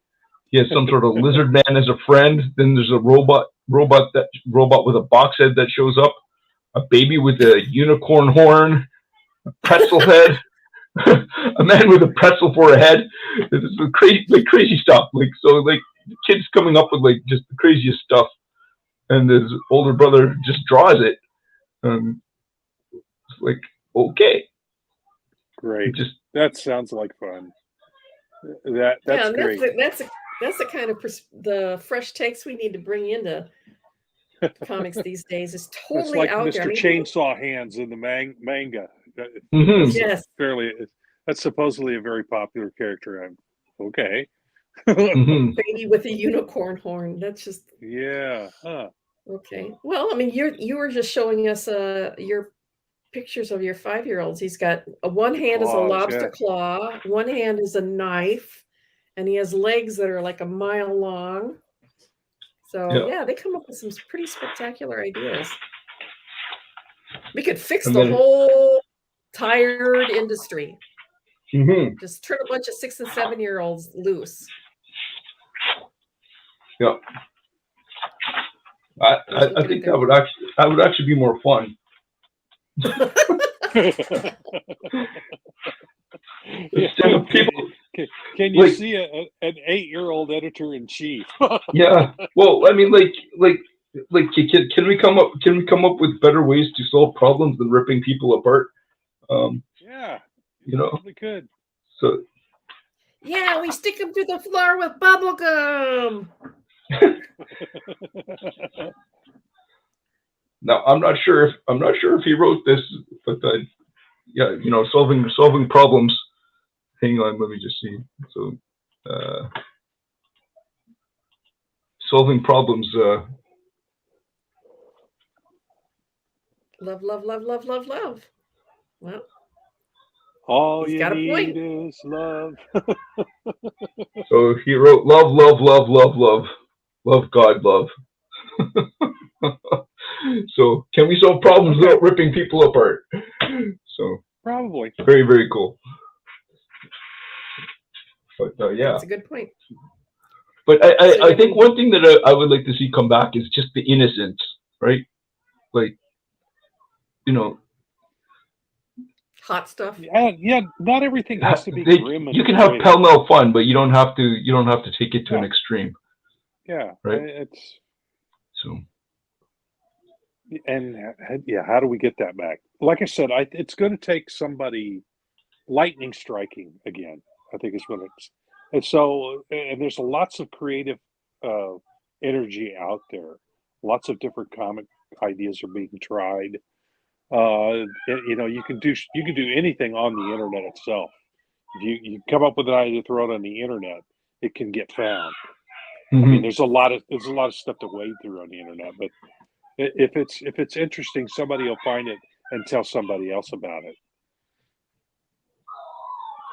He has some sort of lizard man as a friend. Then there's a robot with a box head that shows up. A baby with a unicorn horn, a pretzel head, a man with a pretzel for a head. This is crazy stuff. Like the kid's coming up with like just the craziest stuff, and his older brother just draws it. It's like, okay, Great. just That sounds like fun. That's great. That's the kind of the fresh takes we need to bring into comics these days. It's It's totally like out Mr. there. I mean, Chainsaw Hands in the manga. yes. That's supposedly a very popular character. Okay. Baby with a unicorn horn. That's just Yeah. Huh. okay. Well, I mean, you were just showing us your pictures of your 5-year-olds. He's got one hand is a Claws, lobster yeah. claw, one hand is a knife, and he has legs that are like a mile long. So yeah, they come up with some pretty spectacular ideas. We could fix the whole tired industry. Just turn a bunch of 6 and 7-year-olds loose. Yeah. I think that would actually be more fun. Can you see an 8-year-old editor in chief? Yeah. Well, I mean, can we come up with better ways to solve problems than ripping people apart? Yeah. You know, we could. So. Yeah, we stick them to the floor with bubble gum. Now I'm not sure if he wrote this, but yeah, you know, solving problems. Hang on, let me just see. So, solving problems. Love, love, love, love, love, love. Well, all you need is love. So he wrote love, love, love, love, love, love, God, love. So can we solve problems without ripping people apart? So probably very, very cool. But yeah, that's a good point. But I think one thing that I would like to see come back is just the innocence, right? Like, you know, hot stuff. Yeah. Not everything has to be grim. You can have pell-mell fun, but you don't have to take it to an extreme. Yeah, right. It's so. And yeah, how do we get that back? Like I said, it's going to take somebody lightning striking again. I think is what it's. And so, and there's lots of creative energy out there. Lots of different comic ideas are being tried. You know, you can do anything on the internet itself. If you come up with an idea, throw it on the internet, it can get found. I mean, there's a lot of stuff to wade through on the internet, but if it's interesting, somebody will find it and tell somebody else about it.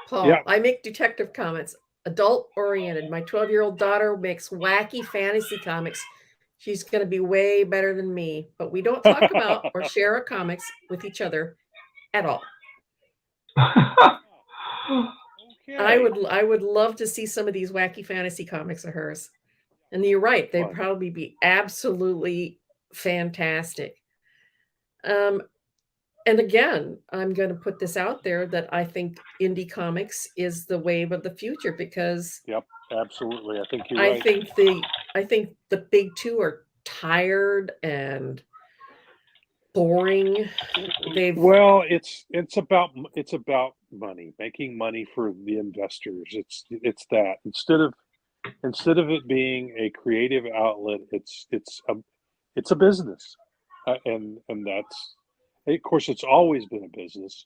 Paul, yeah. I make detective comics, adult oriented. My 12-year-old daughter makes wacky fantasy comics. She's going to be way better than me, but we don't talk about or share our comics with each other at all. Okay. I would love to see some of these wacky fantasy comics of hers. And you're right, they'd probably be absolutely fantastic. And again, I'm going to put this out there that I think indie comics is the wave of the future because yep, absolutely. I think you're right. I think the big two are tired and boring. Well, it's about money, making money for the investors. It's that instead of it being a creative outlet, it's a business, and that's. Of course, it's always been a business,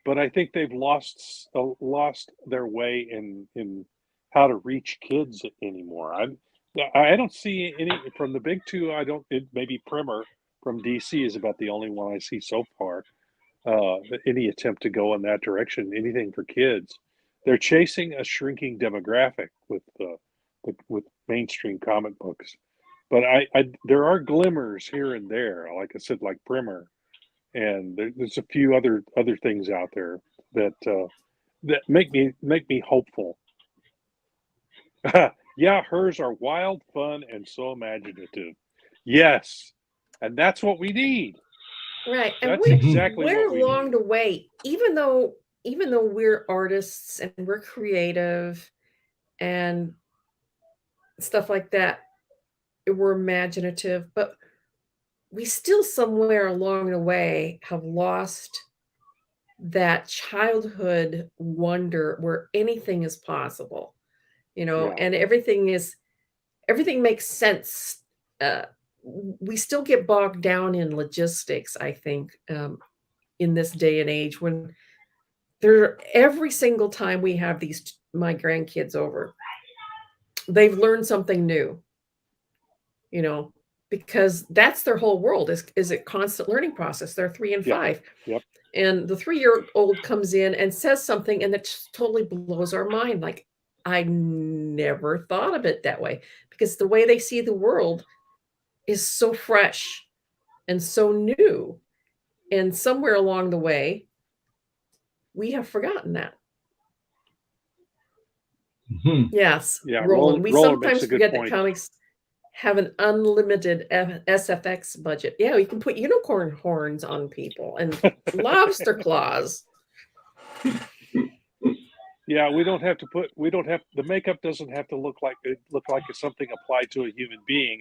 but I think they've lost their way in how to reach kids anymore. I don't see any from the big two. Maybe Primer from DC is about the only one I see so far. Any attempt to go in that direction, anything for kids, they're chasing a shrinking demographic with mainstream comic books. But there are glimmers here and there, like I said, like Primer. And there's a few other things out there that that make me hopeful. Yeah, hers are wild, fun, and so imaginative. Yes, and that's what we need. Right. And That's exactly we're what we along need. the way, even though we're artists and we're creative and stuff like that, we're imaginative, but we still somewhere along the way have lost that childhood wonder where anything is possible, Yeah, and everything makes sense. Uh, we still get bogged down in logistics, I think, in this day and age when every single time we have my grandkids over, they've learned something new, you know, because that's their whole world is a constant learning process. They're 3 and yeah, 5. yep. And the 3-year-old comes in and says something and that just totally blows our mind. Like, I never thought of it that way, because the way they see the world is so fresh and so new. And somewhere along the way, we have forgotten that. Yes, Yeah, Roland. We Roland makes sometimes a good forget that point. comics have an unlimited SFX budget. Yeah, you can put unicorn horns on people and lobster claws. Yeah, the makeup doesn't have to look like it's something applied to a human being.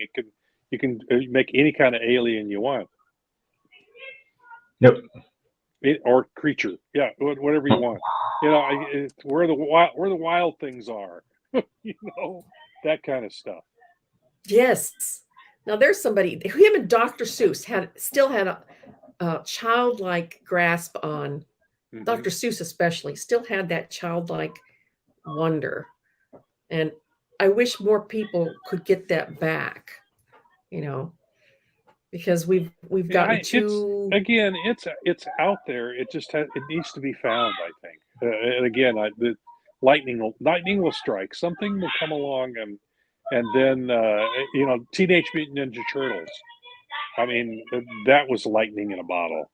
You can make any kind of alien you want. Yep. Or creature. Yeah, whatever you want. Where the wild things are. That kind of stuff. Yes. Now there's somebody, him and Dr. Seuss still had a childlike grasp on, Dr. Seuss especially, still had that childlike wonder. And I wish more people could get that back, because we've gotten too. It's out there. It needs to be found, I think. And again, the lightning will strike. Something will come along, and then Teenage Mutant Ninja Turtles. I mean, that was lightning in a bottle.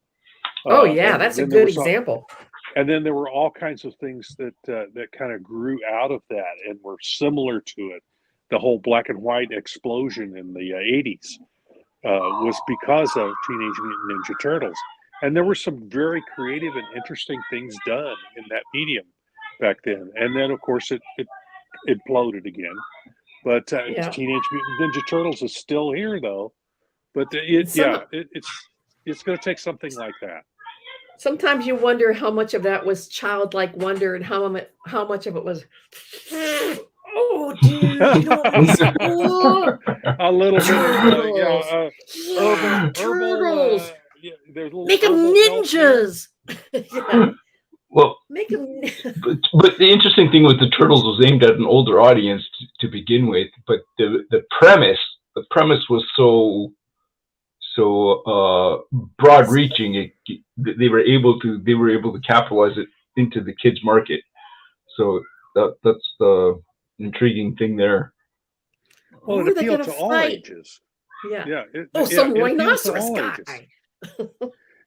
Oh yeah, that's a good example. And then there were all kinds of things that kind of grew out of that and were similar to it. The whole black and white explosion in the 80s was because of Teenage Mutant Ninja Turtles. And there were some very creative and interesting things done in that medium back then. And then, of course, it imploded again. But Teenage Mutant Ninja Turtles is still here, though. But it's going to take something like that. Sometimes you wonder how much of that was childlike wonder and how much of it was, oh, dude, a little bit of turtles. There's make them ninjas. Yeah. Well, make them. but the interesting thing with the Turtles was aimed at an older audience to begin with, but the premise was so broad reaching. They were able to capitalize it into the kids market. So that's the intriguing thing there. Well, it appealed to all ages. Yeah. Some rhinoceros guy.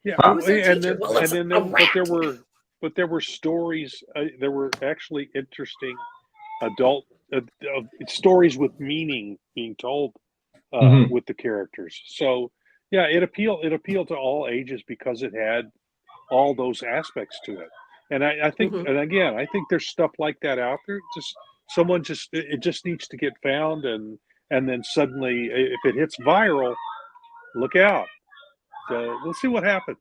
Yeah, but there were stories. There were actually interesting adult stories with meaning being told with the characters. So yeah, it appealed to all ages because it had all those aspects to it. And I think, and again, I think there's stuff like that out there. It just needs to get found, and then suddenly, if it hits viral, look out. So we'll see what happens.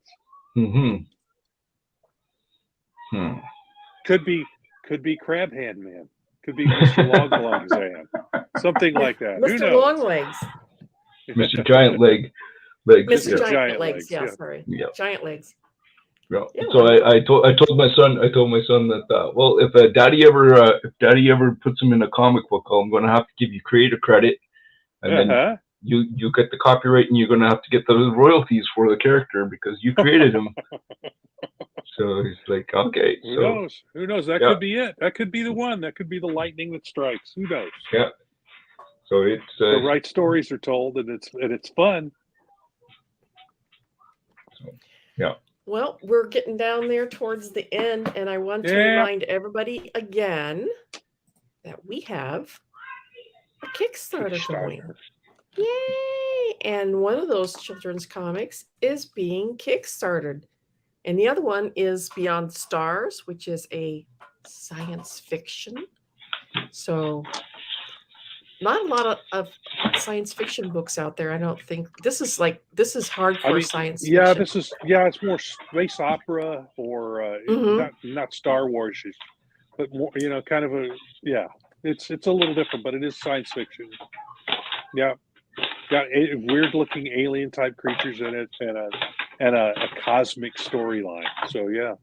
Could be Crab Hand Man. Could be Mr. Longlegs hand. Something like that. Mr. Who knows? Longlegs. Mr. Giant Legs. Mr. Giant Legs. Yeah, sorry. Yeah. Giant Legs. Yeah. So I told my son that well, if Daddy ever puts him in a comic book, I'm going to have to give you creator credit, and then you get the copyright, and you're going to have to get the royalties for the character because you created him. So he's like, okay. Who knows? That could be it. That could be the one. That could be the lightning that strikes. Who knows? Yeah. So it's the right stories are told, and it's fun. Yeah. Well, we're getting down there towards the end, and I want to remind everybody again that we have a Kickstarter going. Yay! And one of those children's comics is being Kickstarted. And the other one is Beyond Stars, which is a science fiction. So not a lot of science fiction books out there, I don't think. This is hardcore science fiction. It's more space opera or not Star Wars, but more, kind of it's a little different, but it is science fiction. Yeah. Got weird looking alien type creatures in it and a cosmic storyline. So yeah.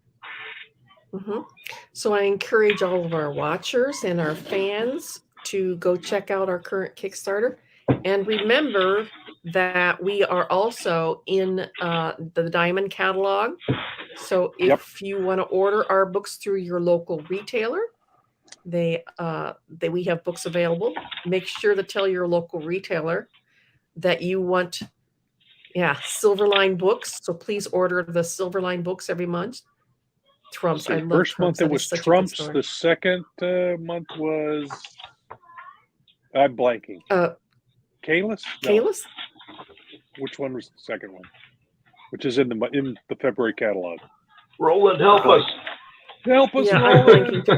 So I encourage all of our watchers and our fans to go check out our current Kickstarter. And remember that we are also in the Diamond catalog. So if you want to order our books through your local retailer, we have books available. Make sure to tell your local retailer that you want Silverline books. So please order the Silverline books every month. Trumps. I love first Trumps. month it was Trumps. The second month was I'm blanking. Kalis? No. Kalis? Which one was the second one? Which is in the February catalog. Roland, help us. Help us, Yeah, Roland.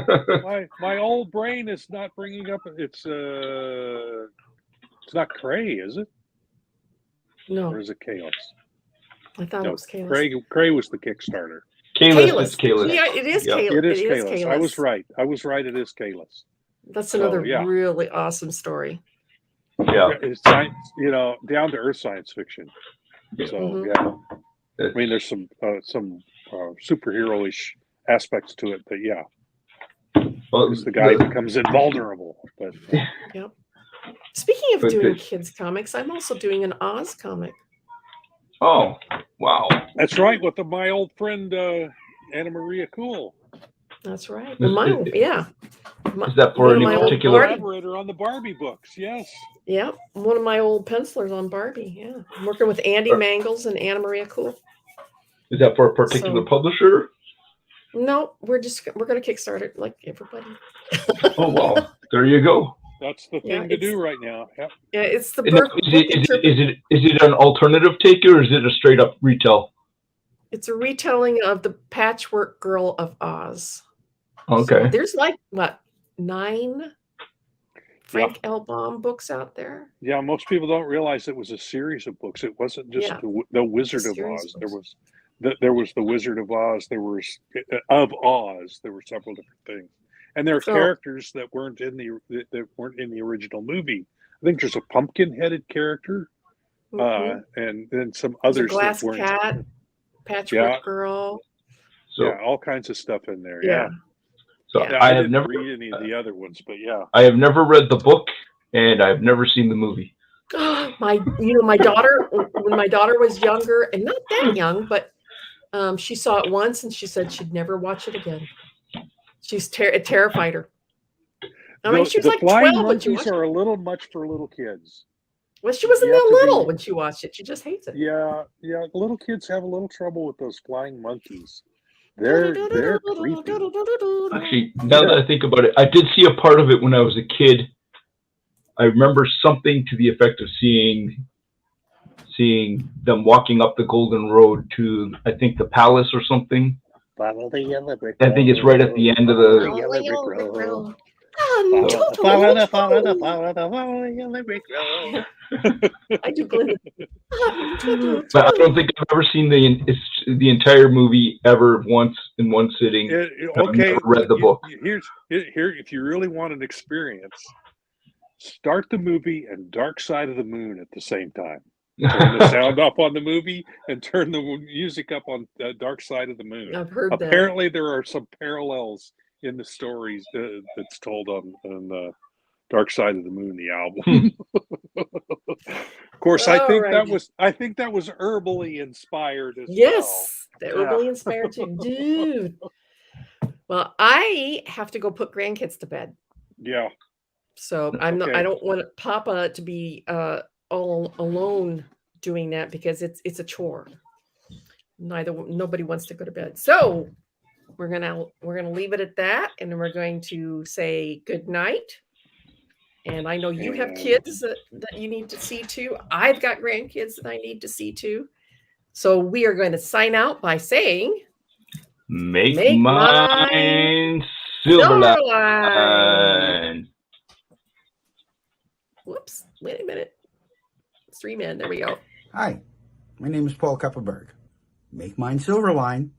My old brain is not bringing up. It's not Cray, is it? No. Or is it Kalis? I thought it was Kalis. Cray was the Kickstarter. Kalis. It's Kalis. Yeah, it is Kalis. It is Kalis. I was right. It is Kalis. That's another really awesome story. Yeah. It's science, down to earth science fiction. So I mean, there's some superhero-ish aspects to it, but the guy becomes invulnerable. But Speaking of doing kids comics, I'm also doing an Oz comic. Oh, wow. That's right, with my old friend Anna Maria Cool. That's right. Is that for any particular collaborator on the Barbie books? Yes. Yeah, one of my old pencilers on Barbie. Yeah, I'm working with Andy Mangles and Anna Maria Cool. Is that for a particular publisher? No, we're going to Kickstart it like everybody. Oh wow! There you go. That's the thing to do right now. Yep. Yeah, it's the birth. Is it an alternative take or is it a straight up retell? It's a retelling of the Patchwork Girl of Oz. Okay. So there's 9 Frank L. Baum books out there. Yeah, most people don't realize it was a series of books. It wasn't just the Wizard of Oz. There was the Wizard of Oz. There was of Oz. There were several different things, and there are characters that weren't in the original movie. I think there's a pumpkin-headed character, and then some others. Glass cat, Patchwork Girl. So all kinds of stuff in there. Yeah. So I have never read any of the other ones, but I have never read the book, and I've never seen the movie. My daughter, when my daughter was younger, and not that young, but she saw it once, and she said she'd never watch it again. It terrified her. I mean, she was like 12 when she watched it. Are a little much for little kids. Well, she wasn't that little when she watched it. She just hates it. Yeah. Little kids have a little trouble with those flying monkeys. They're creepy. Actually, now that I think about it, I did see a part of it when I was a kid. I remember something to the effect of seeing them walking up the Golden Road to, I think, the palace or something. Follow the yellow brick road. I think it's right at the end of the yellow brick road. Follow the yellow brick road. I do believe it. But I don't think I've ever seen the entire movie ever once in one sitting. I've never read the book. Here, if you really want an experience, start the movie and Dark Side of the Moon at the same time. Turn the sound up on the movie and turn the music up on Dark Side of the Moon. I've heard that. Apparently, there are some parallels in the stories that's told on Dark Side of the Moon, the album. Of course, I think that was herbally inspired as well. Yes, herbally inspired too, dude. Well, I have to go put grandkids to bed. Yeah. So I don't want Papa to be all alone doing that because it's a chore. nobody wants to go to bed. So we're gonna leave it at that, and then we're going to say good night. And I know you have kids that you need to see too. I've got grandkids that I need to see too. So we are going to sign out by saying, Make mine Silverline. Whoops, wait a minute. 3 men, there we go. Hi, my name is Paul Kupperberg. Make mine Silverline.